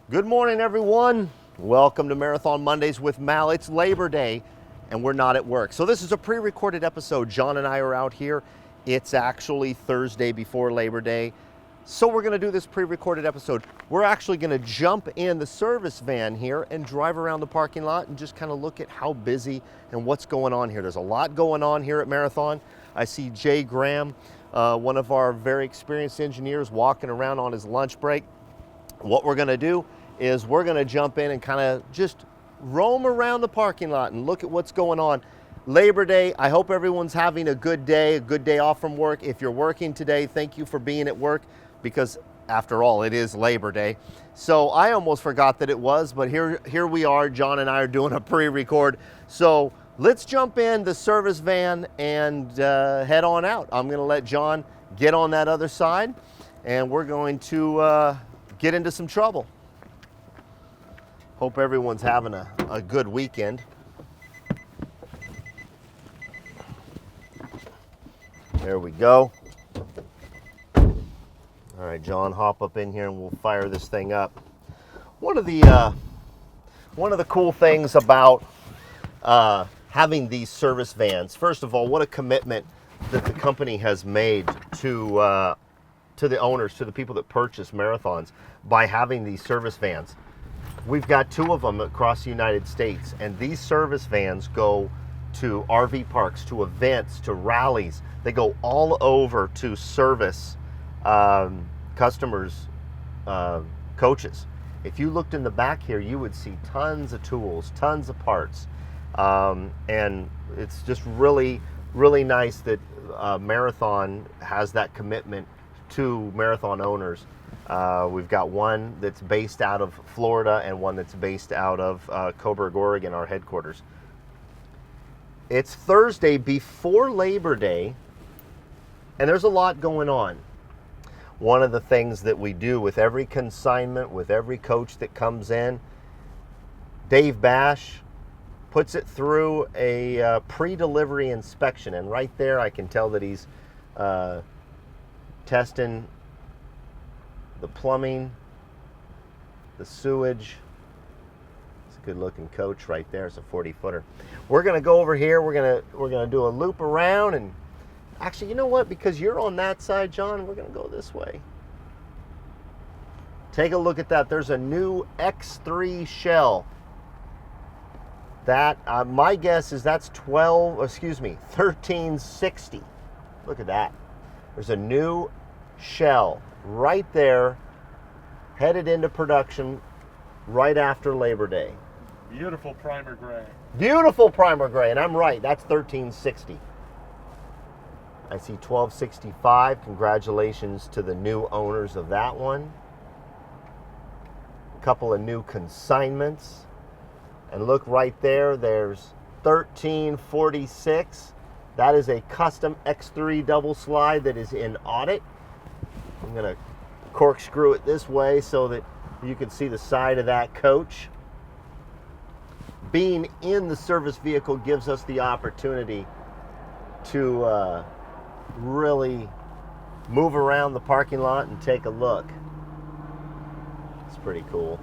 Good morning, everyone. Welcome to Marathon Mondays with Mal. It's Labor Day, and we're not at work. So this is a pre-recorded episode. John and I are out here. It's actually Thursday before Labor Day. So we're gonna do this pre-recorded episode. We're actually gonna jump in the service van here and drive around the parking lot and just kind of look at how busy and what's going on here. There's a lot going on here at Marathon. I see Jay Graham, one of our very experienced engineers, walking around on his lunch break. What we're gonna do is we're gonna jump in and kind of just roam around the parking lot and look at what's going on. Labor Day, I hope everyone's having a good day off from work. If you're working today, thank you for being at work, because after all, it is Labor Day. So I almost forgot that it was, but here we are. John and I are doing a pre-record. So let's jump in the service van and head on out. I'm gonna let John get on that other side, and we're going to get into some trouble. Hope everyone's having a good weekend. There we go. All right, John, hop up in here and we'll fire this thing up. One of the cool things about having these service vans, first of all, what a commitment that the company has made to the owners, to the people that purchase Marathons, by having these service vans. We've got 2 of them across the United States, and these service vans go to RV parks, to events, to rallies. They go all over to service customers' coaches. If you looked in the back here, you would see tons of tools, tons of parts, and it's just really, really nice that Marathon has that commitment to Marathon owners. We've got one that's based out of Florida and one that's based out of Coburg, Oregon, our headquarters. It's Thursday before Labor Day, and there's a lot going on. One of the things that we do with every consignment, with every coach that comes in, Dave Bash puts it through a pre-delivery inspection, and right there I can tell that he's testing the plumbing, the sewage. It's a good looking coach right there. It's a 40-footer. We're gonna go over here. We're gonna do a loop around, and actually, you know what? Because you're on that side, John, we're gonna go this way. Take a look at that. There's a new X3 shell. That my guess is that's 1360. Look at that. There's a new shell right there, headed into production right after Labor Day. Beautiful primer gray. Beautiful primer gray, and I'm right, that's 1360. I see 1265. Congratulations to the new owners of that one. A couple of new consignments. And look right there, there's 1346. That is a custom X3 double slide that is in audit. I'm gonna corkscrew it this way so that you can see the side of that coach. Being in the service vehicle gives us the opportunity to really move around the parking lot and take a look. It's pretty cool.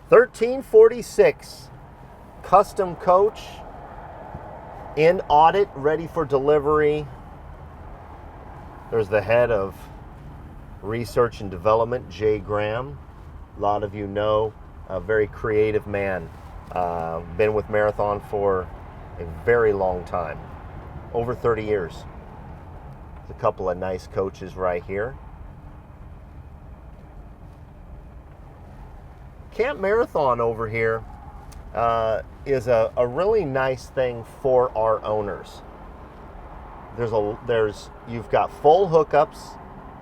1346 custom coach in audit, ready for delivery. There's the head of research and development, Jay Graham. A lot of you know, a very creative man. Been with Marathon for a very long time, over 30 years. There's a couple of nice coaches right here. Camp Marathon over here is a really nice thing for our owners. You've got full hookups.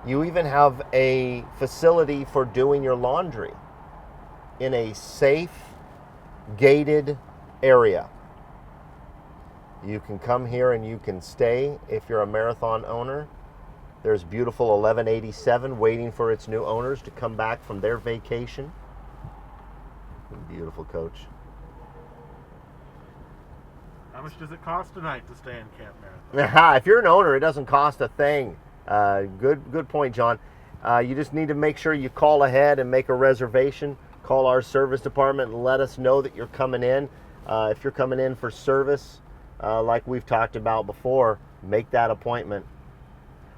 You even have a facility for doing your laundry in a safe, gated area. You can come here and you can stay if you're a Marathon owner. There's beautiful 1187 waiting for its new owners to come back from their vacation. Beautiful coach. How much does it cost tonight to stay in Camp Marathon? If you're an owner, it doesn't cost a thing. Good point, John. You just need to make sure you call ahead and make a reservation. Call our service department and let us know that you're coming in. If you're coming in for service, like we've talked about before, make that appointment.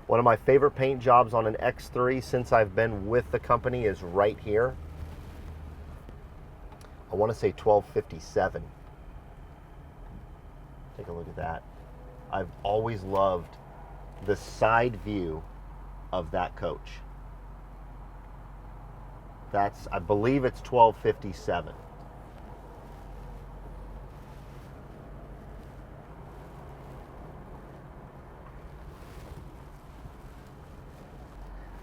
One of my favorite paint jobs on an X3 since I've been with the company is right here. I want to say 1257. Take a look at that. I've always loved the side view of that coach. I believe it's 1257.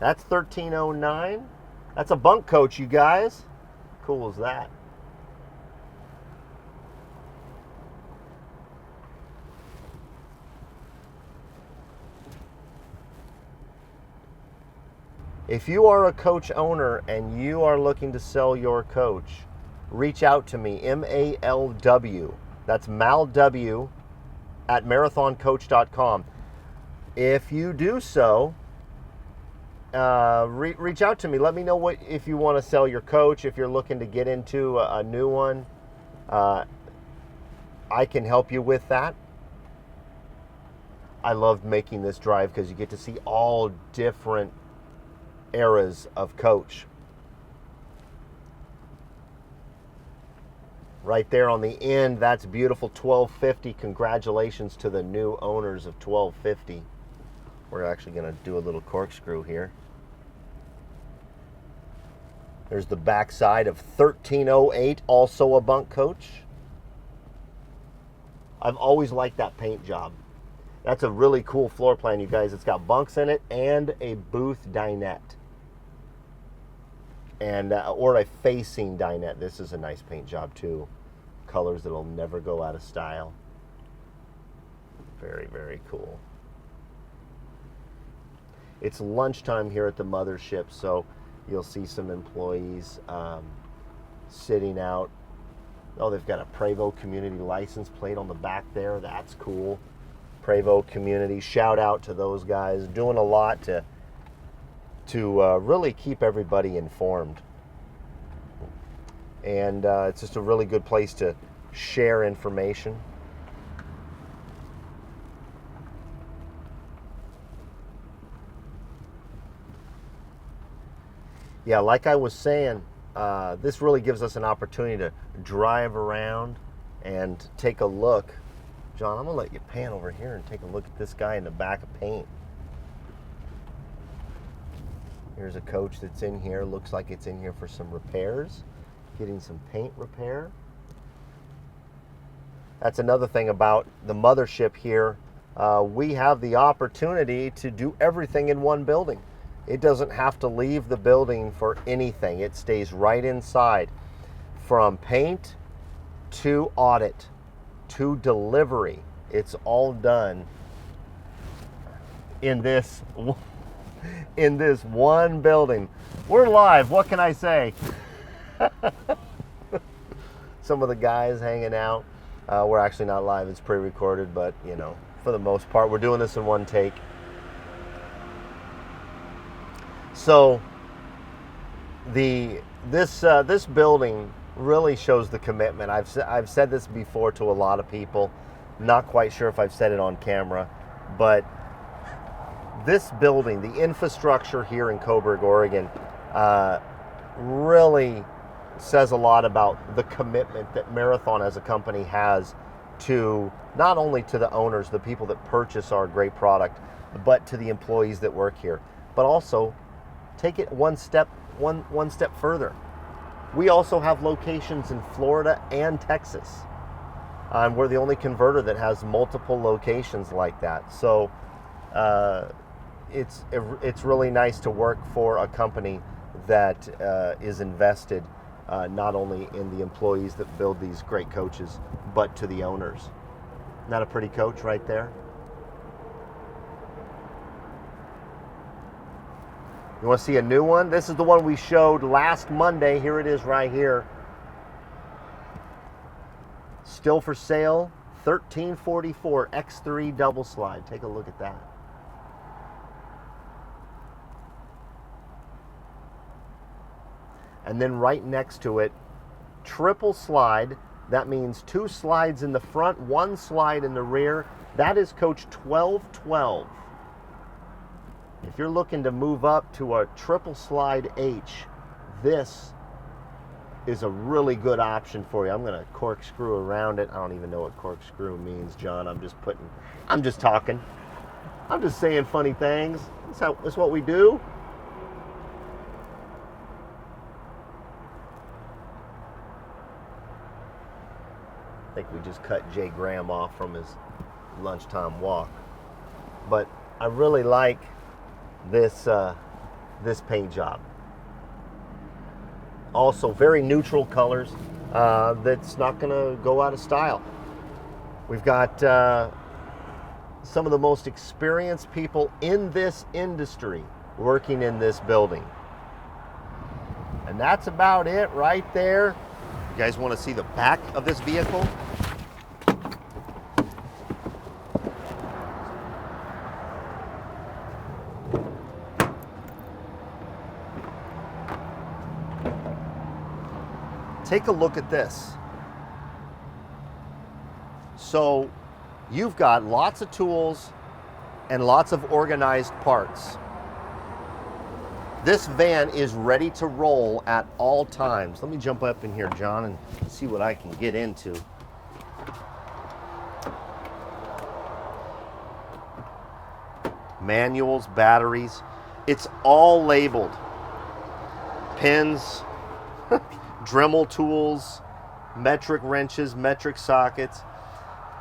That's 1309. That's a bunk coach, you guys. Cool as that. If you are a coach owner and you are looking to sell your coach, reach out to me, MALW. That's MalW at marathoncoach.com. If you do so, reach out to me. Let me know if you want to sell your coach, if you're looking to get into a new one. I can help you with that. I loved making this drive because you get to see all different eras of coach. Right there on the end, that's beautiful. 1250. Congratulations to the new owners of 1250. We're actually going to do a little corkscrew here. There's the back side of 1308, also a bunk coach. I've always liked that paint job. That's a really cool floor plan, you guys. It's got bunks in it and a booth dinette. And or a facing dinette. This is a nice paint job too. Colors that'll never go out of style. Very, very cool. It's lunchtime here at the mothership, so you'll see some employees sitting out. Oh, they've got a Prevost community license plate on the back there. That's cool. Prevost community. Shout out to those guys. Doing a lot to really keep everybody informed. And it's just a really good place to share information. Yeah, like I was saying, this really gives us an opportunity to drive around and take a look. John, I'm going to let you pan over here and take a look at this guy in the back of paint. Here's a coach that's in here. Looks like it's in here for some repairs. Getting some paint repair. That's another thing about the mothership here. We have the opportunity to do everything in one building. It doesn't have to leave the building for anything. It stays right inside. From paint to audit to delivery. It's all done in this one building. We're live. What can I say? Some of the guys hanging out. We're actually not live. It's pre-recorded, but you know, for the most part, we're doing this in one take. So this building really shows the commitment. I've said this before to a lot of people. Not quite sure if I've said it on camera, but this building, the infrastructure here in Coburg, Oregon, really says a lot about the commitment that Marathon as a company has to not only to the owners, the people that purchase our great product, but to the employees that work here. But also take it one step further. We also have locations in Florida and Texas. We're the only converter that has multiple locations like that. So it's really nice to work for a company that is invested not only in the employees that build these great coaches, but to the owners. Isn't that a pretty coach right there? You want to see a new one? This is the one we showed last Monday. Here it is right here. Still for sale, 1344 X3 double slide. Take a look at that. And then right next to it, triple slide. That means 2 slides in the front, 1 slide in the rear. That is coach 1212. If you're looking to move up to a triple slide H, this is a really good option for you. I'm going to corkscrew around it. I don't even know what corkscrew means, John. I'm just talking. I'm just saying funny things. That's what we do. I think we just cut Jay Graham off from his lunchtime walk. But I really like this paint job. Also very neutral colors, that's not going to go out of style. We've got some of the most experienced people in this industry working in this building. And that's about it right there. You guys want to see the back of this vehicle? Take a look at this. So you've got lots of tools and lots of organized parts. This van is ready to roll at all times. Let me jump up in here, John, and see what I can get into. Manuals, batteries, it's all labeled. Pins, Dremel tools, metric wrenches, metric sockets.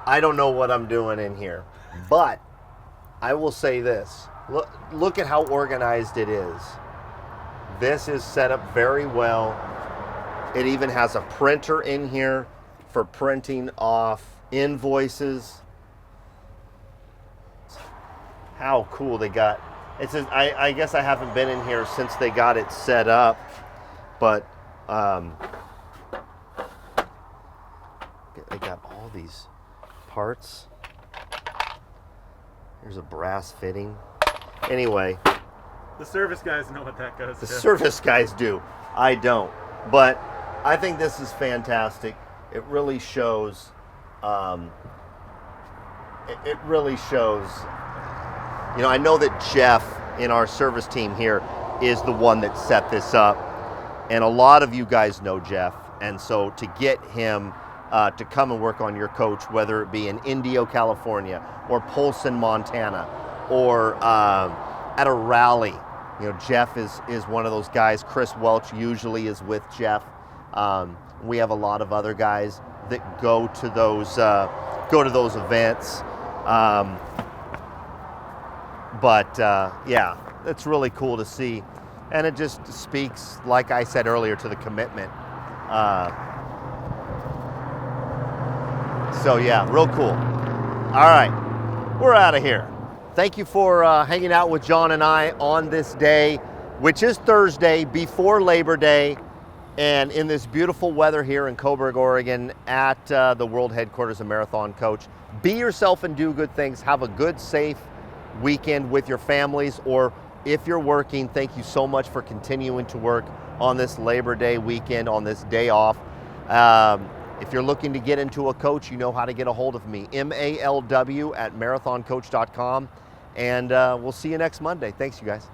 I don't know what I'm doing in here, but I will say this. Look at how organized it is. This is set up very well. It even has a printer in here for printing off invoices. How cool they got. It says, I guess I haven't been in here since they got it set up, but they got all these parts. There's a brass fitting. Anyway, The service guys know what that goes the to. service guys do. I don't. But I think this is fantastic. It really shows. It really shows. You know, I know that Jeff in our service team here is the one that set this up. And a lot of you guys know Jeff, and so to get him to come and work on your coach, whether it be in Indio, California, or Polson, Montana, or at a rally, you know, Jeff is one of those guys. Chris Welch usually is with Jeff. We have a lot of other guys that go to those events. Yeah, it's really cool to see. And it just speaks, like I said earlier, to the commitment. So yeah, real cool. All right, we're out of here. Thank you for hanging out with John and I on this day, which is Thursday before Labor Day, and in this beautiful weather here in Coburg, Oregon, at the world headquarters of Marathon Coach. Be yourself and do good things. Have a good, safe weekend with your families, or if you're working, thank you so much for continuing to work on this Labor Day weekend, on this day off. If you're looking to get into a coach, you know how to get a hold of me, MALW@marathoncoach.com. And we'll see you next Monday. Thanks, you guys.